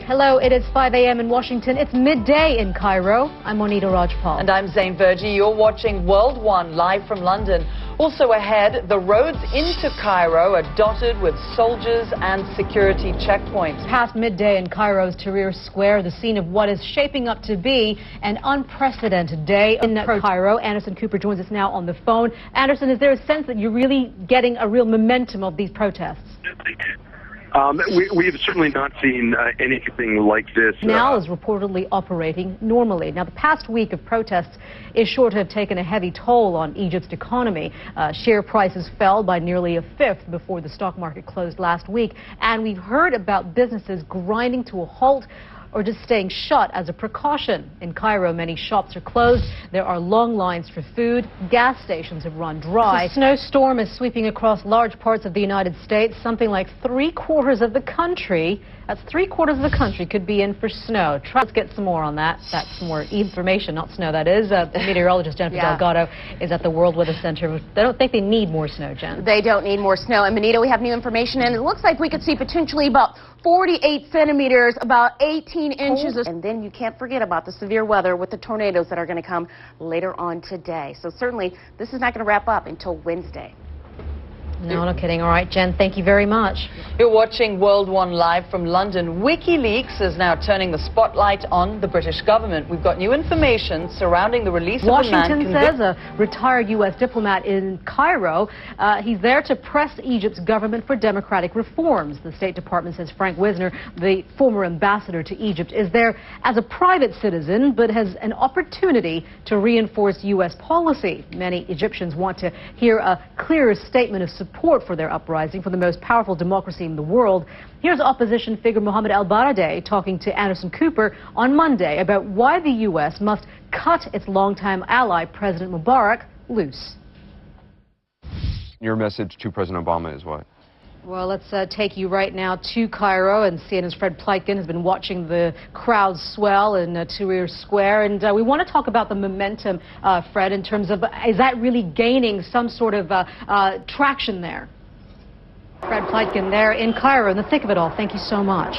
Hello, it is 5 a.m. in Washington. It's midday in Cairo. I'm Monita Rajpal. And I'm Zain Verji. You're watching World One live from London. Also ahead, the roads into Cairo are dotted with soldiers and security checkpoints. Past midday in Cairo's Tahrir Square, the scene of what is shaping up to be an unprecedented day in Cairo. Anderson Cooper joins us now on the phone. Anderson, is there a sense that you're really getting a real momentum of these protests? We have certainly not seen anything like this. Now is reportedly operating normally. Now, the past week of protests is sure to have taken a heavy toll on Egypt's economy. Share prices fell by nearly a fifth before the stock market closed last week. And we've heard about businesses grinding to a halt or just staying shut as a precaution. In Cairo, many shops are closed. There are long lines for food. Gas stations have run dry. A snowstorm is sweeping across large parts of the United States. Something like three-quarters of the country, that's three-quarters of the country, could be in for snow. Let's get some more on that. That's some more information, not snow, that is. Meteorologist Jennifer Delgado is at the World Weather Center. They don't think they need more snow, Jen. They don't need more snow. And Monita, we have new information, and it looks like we could see potentially about 48 centimeters, about 18 inches. And then you can't forget about the severe weather with the tornadoes that are going to come later on today. So certainly this is not going to wrap up until Wednesday. No kidding. All right, Jen, thank you very much. You're watching World One live from London. WikiLeaks is now turning the spotlight on the British government. We've got new information surrounding the release of a man Washington says a retired U.S. diplomat in Cairo. He's there to press Egypt's government for democratic reforms. The State Department says Frank Wisner, the former ambassador to Egypt, is there as a private citizen, but has an opportunity to reinforce U.S. policy. Many Egyptians want to hear a clearer statement of support for their uprising for the most powerful democracy in the world. Here's opposition figure Mohammed al-Baradei talking to Anderson Cooper on Monday about why the U.S. must cut its longtime ally, President Mubarak, loose. Your message to President Obama is what? Well, let's take you right now to Cairo, and CNN's Fred Pleitgen has been watching the crowds swell in Tahrir Square, and we want to talk about the momentum, Fred, in terms of is that really gaining some sort of traction there? Fred Pleitgen there in Cairo in the thick of it all. Thank you so much.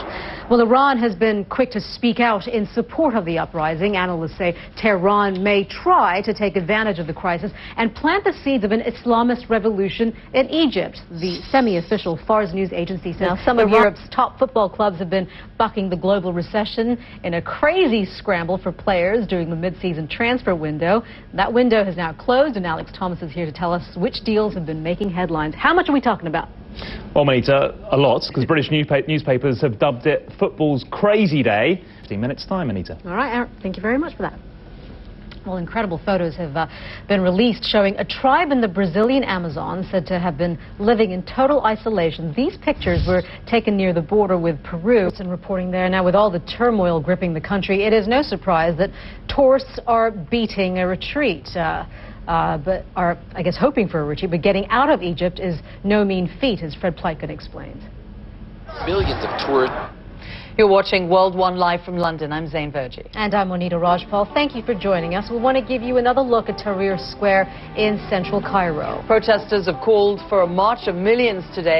Well, Iran has been quick to speak out in support of the uprising. Analysts say Tehran may try to take advantage of the crisis and plant the seeds of an Islamist revolution in Egypt. The semi-official Fars news agency says some of Europe's top football clubs have been bucking the global recession in a crazy scramble for players during the mid-season transfer window. That window has now closed, and Alex Thomas is here to tell us which deals have been making headlines. How much are we talking about? Well, Monita, a lot, because British newspapers have dubbed it football's crazy day. 15 minutes time, Monita. All right, Aaron, thank you very much for that. Well, incredible photos have been released showing a tribe in the Brazilian Amazon said to have been living in total isolation. These pictures were taken near the border with Peru. And reporting there now, with all the turmoil gripping the country, it is no surprise that tourists are beating a retreat. But are, I guess, hoping for a retreat. But getting out of Egypt is no mean feat, as Fred Pleitgen explains. Millions of tourists. You're watching World One live from London. I'm Zain Verji. And I'm Monita Rajpal. Thank you for joining us. We want to give you another look at Tahrir Square in central Cairo. Protesters have called for a march of millions today.